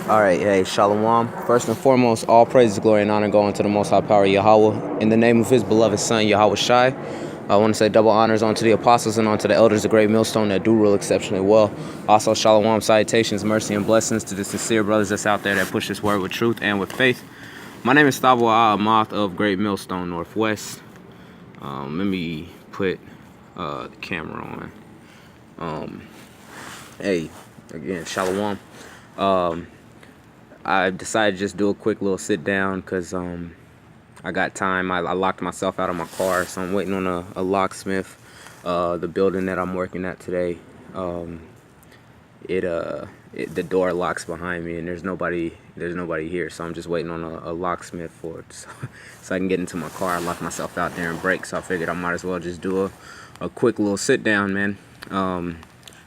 Alright, hey, Shalom. First and foremost, all praise, glory, and honor go unto the Most High Power, Yahweh. In the name of His beloved Son, Yahweh Shai, I want to say double honors unto the apostles and unto the elders of Great Millstone that do rule exceptionally well. Also, Shalom, salutations, mercy, and blessings to the sincere brothers that's out there that push this word with truth and with faith. My name is Thabo Amath of Great Millstone Northwest. Let me put the camera on. Hey, again, Shalom. I decided to just do a quick little sit down because I got time. I locked myself out of my car, so I'm waiting on a locksmith. The building that I'm working at today, the door locks behind me, and there's nobody here, so I'm just waiting on a locksmith for it, so I can get into my car. I locked myself out there and break, so I figured I might as well just do a quick little sit down, man.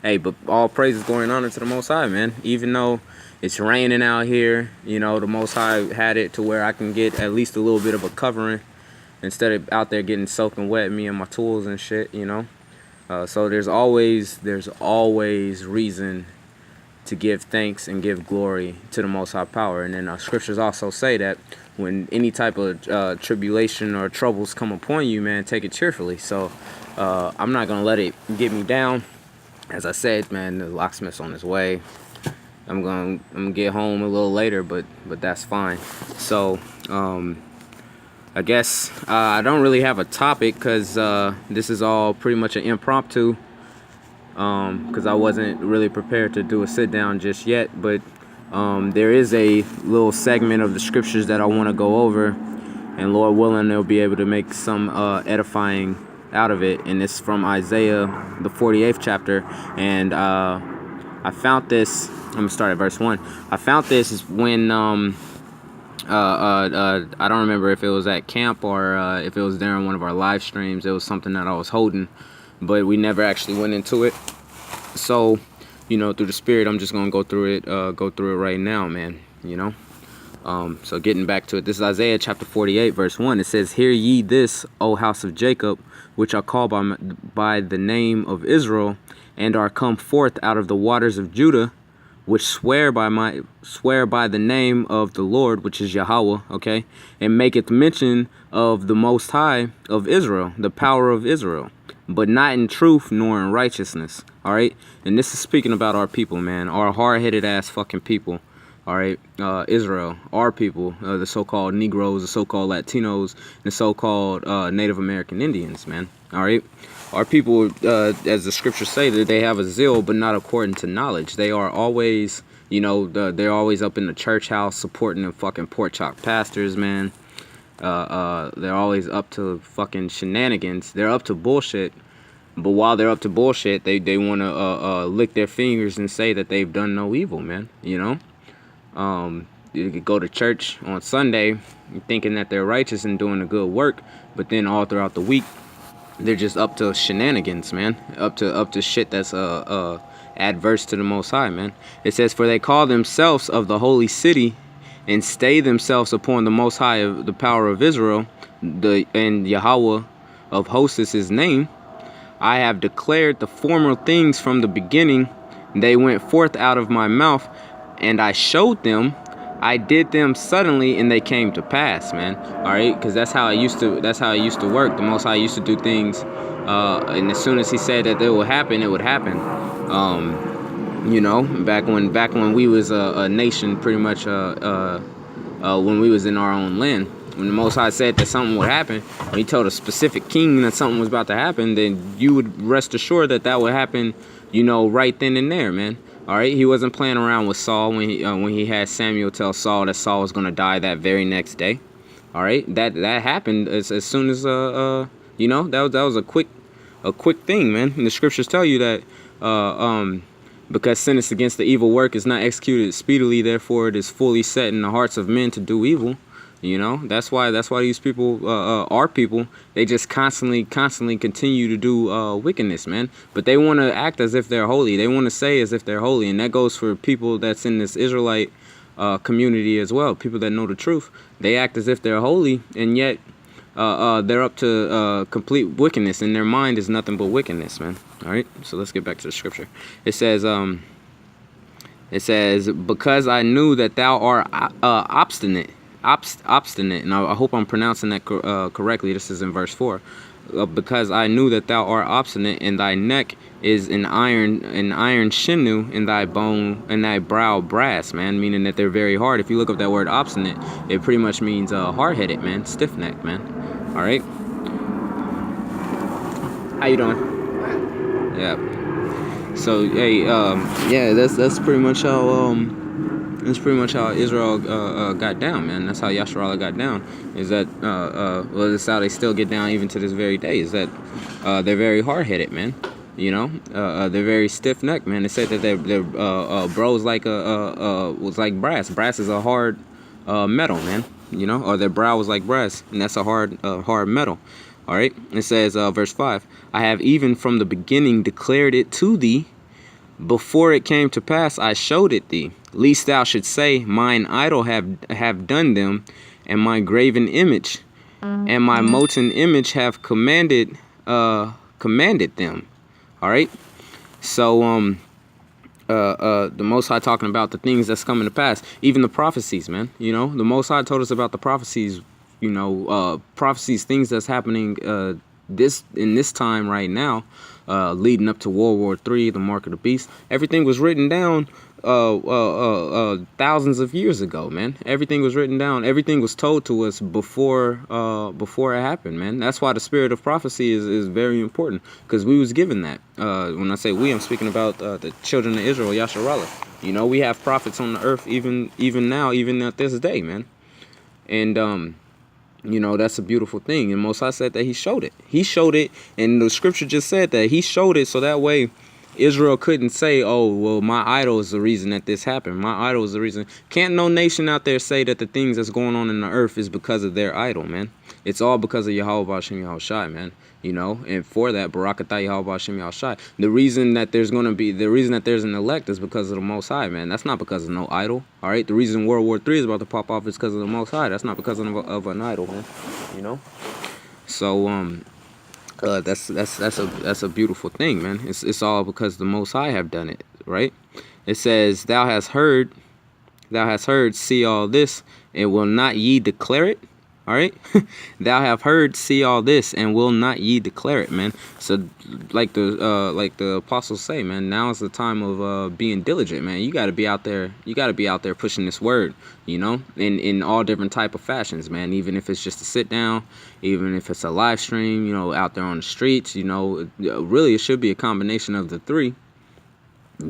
Hey, but all praise is going on into the Most High, man. Even though it's raining out here, you know, the Most High had it to where I can get at least a little bit of a covering instead of out there getting soaking wet, me and my tools and shit, you know. So there's always reason to give thanks and give glory to the Most High Power. And then scriptures also say that when any type of tribulation or troubles come upon you, man, take it cheerfully. So I'm not gonna let it get me down. As I said, man, the locksmith's on his way. I'm gonna get home a little later, but that's fine. So I guess I don't really have a topic because this is all pretty much an impromptu. Because I wasn't really prepared to do a sit down just yet, but there is a little segment of the scriptures that I want to go over, and Lord willing, they'll be able to make some edifying out of it. And it's from Isaiah, the 48th chapter, and I found this. I'm gonna start at verse 1. I found this when I don't remember if it was at camp or if it was during one of our live streams. It was something that I was holding, but we never actually went into it. So, you know, through the Spirit, I'm just gonna go through it right now, man. You know. So getting back to it, this is Isaiah chapter 48, verse 1. It says, "Hear ye this, O house of Jacob, which are called by the name of Israel, and are come forth out of the waters of Judah, which swear by the name of the Lord, which is Yahweh, okay, and maketh mention of the Most High of Israel, the power of Israel, but not in truth nor in righteousness." All right, and this is speaking about our people, man, our hard-headed ass fucking people. All right, Israel, our people, the so-called Negroes, the so-called Latinos, the so-called Native American Indians, man. All right, our people, as the scriptures say, that they have a zeal, but not according to knowledge. They are always, you know, they're always up in the church house supporting the fucking pork chop pastors, man. They're always up to fucking shenanigans. They're up to bullshit. But while they're up to bullshit, they want to lick their fingers and say that they've done no evil, man. You know. You could go to church on Sunday thinking that they're righteous and doing a good work, but then all throughout the week they're just up to shenanigans, man. Up to shit that's adverse to the Most High, man. It says, "For they call themselves of the holy city, and stay themselves upon the Most High of the power of Israel, and Yahweh of hosts is his name. I have declared the former things from the beginning. They went forth out of my mouth, and I showed them. I did them suddenly, and they came to pass," man. All right, because that's how it used to work. The Most High used to do things, and as soon as He said that it would happen, it would happen. You know, back when we was a nation, pretty much, when we was in our own land. When the Most High said that something would happen, when He told a specific king that something was about to happen, then you would rest assured that would happen, you know, right then and there, man. All right, He wasn't playing around with Saul when he had Samuel tell Saul that Saul was gonna die that very next day. All right, that happened as soon as you know, that was a quick thing, man. And the scriptures tell you that because sentence against the evil work is not executed speedily, therefore it is fully set in the hearts of men to do evil. You know, that's why these people, our people, they just constantly continue to do wickedness, man. But they want to act as if they're holy. They want to say as if they're holy, and that goes for people that's in this Israelite community as well. People that know the truth, they act as if they're holy, and yet they're up to complete wickedness, and their mind is nothing but wickedness, man. All right, so let's get back to the scripture. It says, It says, because I knew that thou art obstinate. Obstinate. And I hope I'm pronouncing that correctly. This is in verse 4. Because I knew that thou art obstinate, and thy neck is an iron sinew, and thy bone and thy brow brass, man. Meaning that they're very hard. If you look up that word obstinate, it pretty much means hard-headed, man. Stiff-necked, man. All right. How you doing? Yeah. So hey, yeah, that's pretty much how Israel got down, man. That's how Yasharallah got down. Is that well, that's how they still get down even to this very day. Is that they're very hard-headed, man. You know, they're very stiff-necked, man. They said that their bros was like brass. Brass is a hard metal, man. You know, or their brow was like brass, and that's a hard metal. All right. It says, verse 5, I have even from the beginning declared it to thee. Before it came to pass, I showed it thee. Lest thou should say, mine idol have done them, and my graven image and my molten image have commanded them. All right. So the Most High talking about the things that's coming to pass, even the prophecies, man. You know, the Most High told us about the prophecies. You know, prophecies, things that's happening in this time right now, leading up to World War III, the mark of the beast. Everything was written down thousands of years ago, man. Everything was written down. Everything was told to us before it happened, man. That's why the spirit of prophecy is very important, because we was given that. When I say we, I'm speaking about the children of Israel, Yasharallah. You know, we have prophets on the earth even now, even at this day, man. And you know, that's a beautiful thing. And Moses said that he showed it. He showed it, and the scripture just said that he showed it, so that way Israel couldn't say, oh, well, my idol is the reason that this happened. My idol is the reason. Can't no nation out there say that the things that's going on in the earth is because of their idol, man. It's all because of Yahweh B'Shem Yahushai, man. You know, and for that, Barakatah Yahweh B'Shem Yahushai. The reason that there's an elect is because of the Most High, man. That's not because of no idol, all right? The reason World War III is about to pop off is because of the Most High. That's not because of an idol, man. You know? So, that's a beautiful thing, man. It's all because the Most High have done it, right? It says, thou hast heard, see all this, and will not ye declare it? All right. Thou have heard, see all this, and will not ye declare it, man. So like the apostles say, man, now is the time of being diligent, man. You got to be out there. You got to be out there pushing this word, you know, in all different type of fashions, man. Even if it's just a sit down, even if it's a live stream, you know, out there on the streets, you know, really it should be a combination of the three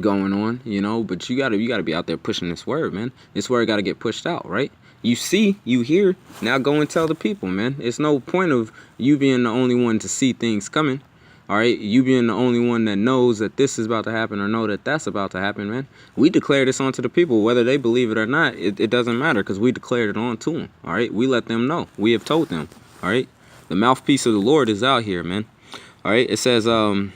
going on, you know. But you gotta be out there pushing this word, man. This word got to get pushed out, right? You see, you hear, now go and tell the people, man. It's no point of you being the only one to see things coming, all right? You being the only one that knows that this is about to happen or know that that's about to happen, man. We declare this onto the people, whether they believe it or not. It doesn't matter, because we declared it on to them, all right? We let them know. We have told them, all right? The mouthpiece of the Lord is out here, man, all right? It says, I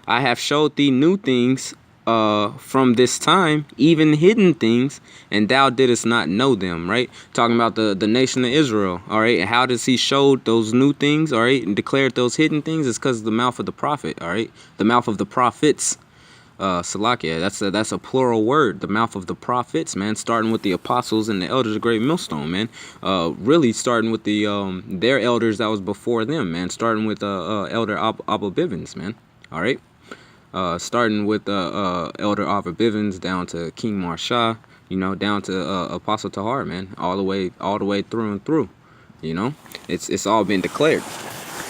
have showed thee new things from this time, even hidden things, and thou didst not know them, right? Talking about the nation of Israel, all right? And how does he show those new things, all right, and declared those hidden things? It's because of the mouth of the prophet, all right? The mouth of the prophets, Salakia, that's a plural word, the mouth of the prophets, man, starting with the apostles and the elders of Great Millstone, man. Really starting with the their elders that was before them, man, starting with Elder Abba Bivens, man, all right? Starting with Elder Arthur Bivens down to King Marsha, you know, down to Apostle Tahar, man, all the way through and through. You know, it's all been declared.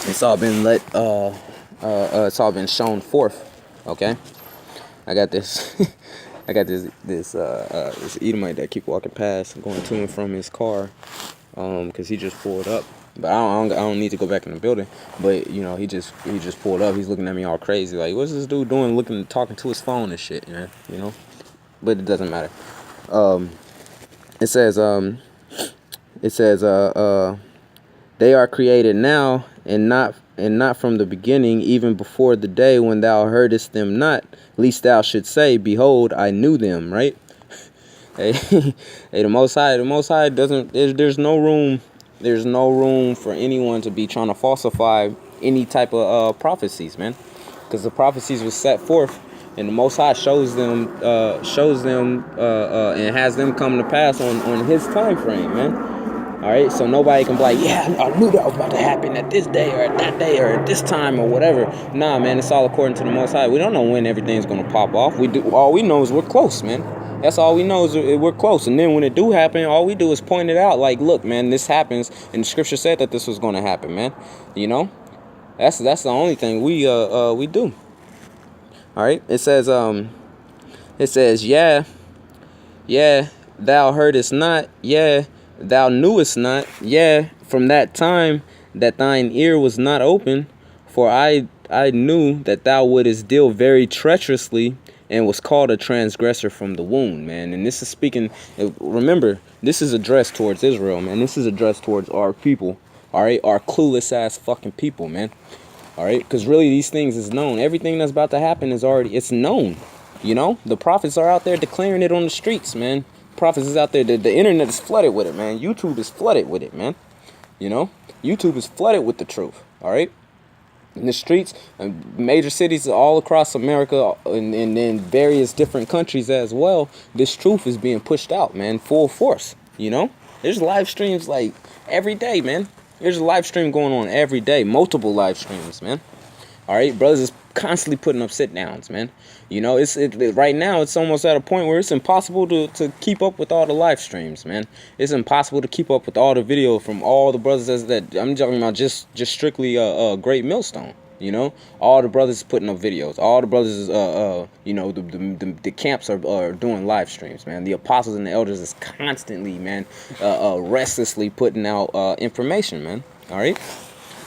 It's all been it's all been shown forth. Okay, I got this. I got this Edomite that keep walking past, going to and from his car, because he just pulled up. But I don't need to go back in the building. But you know, he just pulled up. He's looking at me all crazy, like, what's this dude doing? Talking to his phone and shit, man. You know. But it doesn't matter. It says they are created now, and not from the beginning, even before the day when thou heardest them not, lest thou should say, behold, I knew them. Right. Hey, the Most High doesn't. There's no room. There's no room for anyone to be trying to falsify any type of prophecies, man, because the prophecies was set forth And the Most High shows them, and has them come to pass on His time frame, man. All right, so nobody can be like, yeah, I knew that was about to happen at this day or at that day or at this time or whatever. Nah, man, it's all according to the Most High. We don't know when everything's gonna pop off. All we know is we're close, man. That's all we know is we're close. And then when it do happen, all we do is point it out. Like, look, man, this happens, and the Scripture said that this was gonna happen, man. You know, that's the only thing we do. All right, it says yeah, thou heardest not, yeah, thou knewest not, yeah, from that time that thine ear was not open, for I knew that thou wouldest deal very treacherously, and was called a transgressor from the womb, man. And this is speaking, remember, this is addressed towards Israel, man. This is addressed towards our people, all right, our clueless ass fucking people, man. All right, because really these things is known. Everything that's about to happen is it's known. You know, the prophets are out there declaring it on the streets, man. Prophets is out there. The internet is flooded with it, man. YouTube is flooded with it, man. You know, YouTube is flooded with the truth. All right, in the streets, major cities all across America, and in various different countries as well. This truth is being pushed out, man, full force. You know, there's live streams like every day, man. There's a live stream going on every day, multiple live streams, man. All right, brothers is constantly putting up sit downs, man. You know, right now it's almost at a point where it's impossible to keep up with all the live streams, man. It's impossible to keep up with all the video from all the brothers that I'm talking about, just strictly Great Millstone. You know, all the brothers putting up videos. All the brothers, you know, the camps are doing live streams, man. The apostles and the elders is constantly, man, restlessly putting out information, man. All right.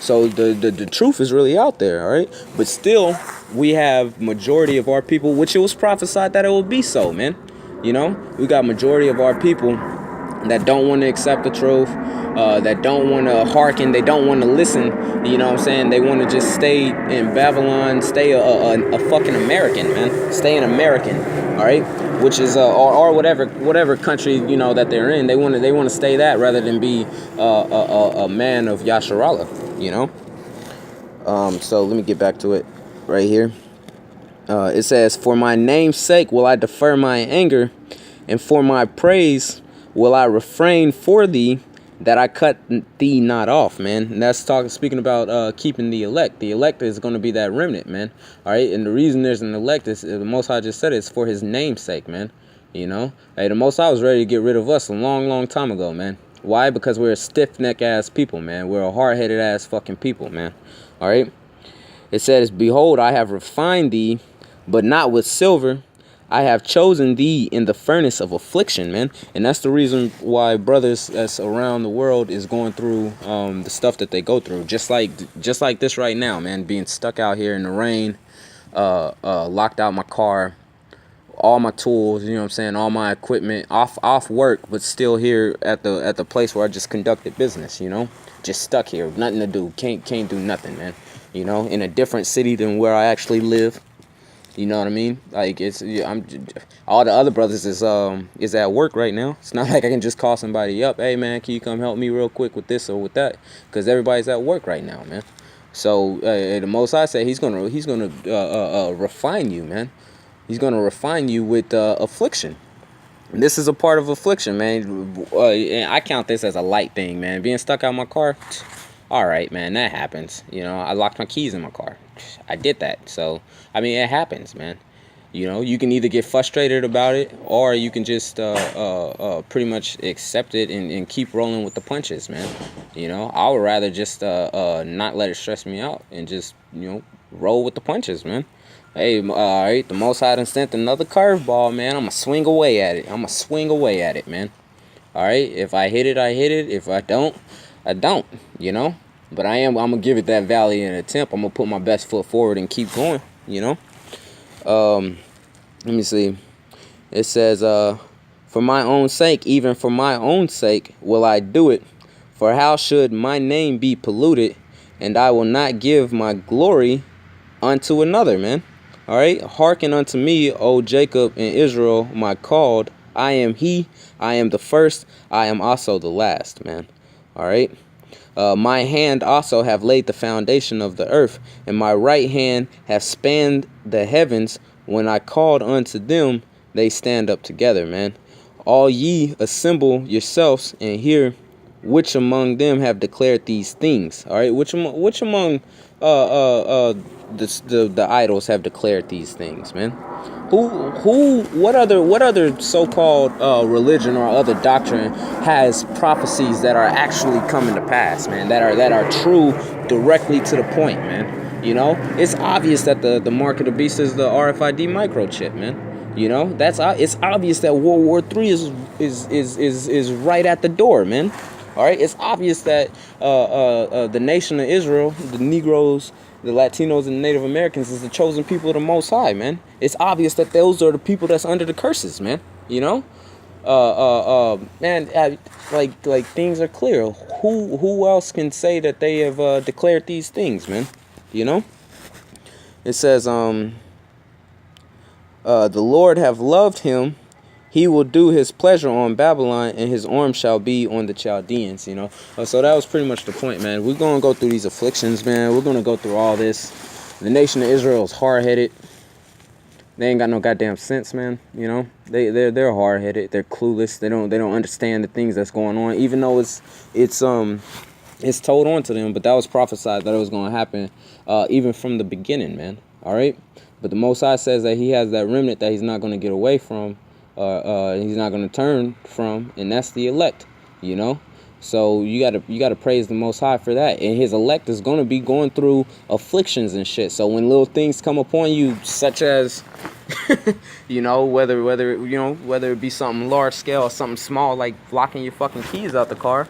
So the truth is really out there, all right? But still, we have majority of our people, which it was prophesied that it will be so, man. You know, we got majority of our people that don't want to accept the truth, that don't want to hearken, they don't want to listen, you know what I'm saying? They want to just stay in Babylon, stay a fucking American, man. Stay an American, all right? Which is or whatever country, you know, that they're in. They want to stay that rather than be a man of Yasharallah, you know? So let me get back to it right here. It says, for my name's sake will I defer my anger, and for my praise will I refrain for thee, that I cut thee not off, man. And that's speaking about keeping the elect. The elect is going to be that remnant, man. All right, and the reason there's an elect is the Most High just said it's for His name's sake, man. You know, hey, the Most High was ready to get rid of us a long time ago, man. Why? Because we're a stiff-neck ass people, man. We're a hard-headed ass fucking people, man. All right. It says, behold, I have refined thee, but not with silver. I have chosen thee in the furnace of affliction, man. And that's the reason why brothers that's around the world is going through the stuff that they go through. Just like this right now, man. Being stuck out here in the rain, locked out my car, all my tools, you know what I'm saying, all my equipment, off work, but still here at the place where I just conducted business, you know. Just stuck here, nothing to do, can't do nothing, man. You know, in a different city than where I actually live. You know what I mean? Like all the other brothers is at work right now. It's not like I can just call somebody up. Hey man, can you come help me real quick with this or with that? Because everybody's at work right now, man. So the Most High said He's gonna refine you, man. He's gonna refine you with affliction. And this is a part of affliction, man. And I count this as a light thing, man. Being stuck out my car. All right, man, that happens. You know, I locked my keys in my car. I did that. So, I mean, it happens, man. You know, you can either get frustrated about it, or you can just pretty much accept it and keep rolling with the punches, man. You know, I would rather just not let it stress me out and just, you know, roll with the punches, man. Hey, all right, the Most High done sent another curveball, man. I'm going to swing away at it. Man. All right, if I hit it, I hit it. If I don't, I don't, you know. But I'm going to give it that valiant attempt. I'm going to put my best foot forward and keep going, you know. Let me see. It says, for my own sake, even for my own sake, will I do it. For how should my name be polluted, and I will not give my glory unto another, man. All right, hearken unto me, O Jacob and Israel, my called. I am he, I am the first, I am also the last, man. All right. My hand also have laid the foundation of the earth, and my right hand hath spanned the heavens. When I called unto them, they stand up together, man. All ye assemble yourselves and hear which among them have declared these things. All right, which among the idols have declared these things, man? What other so-called religion or other doctrine has prophecies that are actually coming to pass, man? That are true, directly to the point, man. You know, it's obvious that the mark of the beast is the RFID microchip, man. You know, it's obvious that World War III is right at the door, man. All right, it's obvious that the nation of Israel, the Negroes, the Latinos, and the Native Americans is the chosen people of the Most High, man. It's obvious that those are the people that's under the curses, man. You know, man, like things are clear. Who else can say that they have declared these things, man? You know, it says the Lord have loved him. He will do his pleasure on Babylon, and his arm shall be on the Chaldeans, you know. So that was pretty much the point, man. We're going to go through these afflictions, man. We're going to go through all this. The nation of Israel is hard-headed. They ain't got no goddamn sense, man. You know, they're hard-headed. They're clueless. They don't understand the things that's going on, even though it's told on to them. But that was prophesied that it was going to happen, even from the beginning, man. All right. But the Most High says that he has that remnant that he's not going to get away from. He's not going to turn from, and that's the elect, you know. So you gotta praise the Most High for that. And his elect is going to be going through afflictions and shit. So when little things come upon you, such as you know, whether it be something large scale or something small like locking your fucking keys out the car,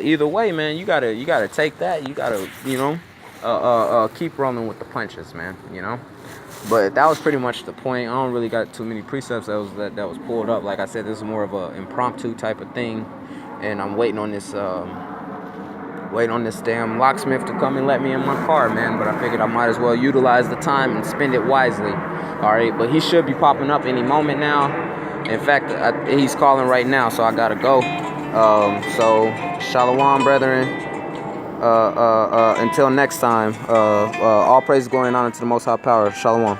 either way, man, you gotta take that. You gotta, you know, keep rolling with the punches, man, you know. But that was pretty much the point. I don't really got too many precepts that was pulled up. Like I said, this is more of a impromptu type of thing, and I'm waiting on this damn locksmith to come and let me in my car, man. But I figured I might as well utilize the time and spend it wisely. All right, but he should be popping up any moment now. In fact, he's calling right now, so I gotta go. So shalom, brethren. Until next time, all praise, glory, and honor to the Most High Power. Shalom.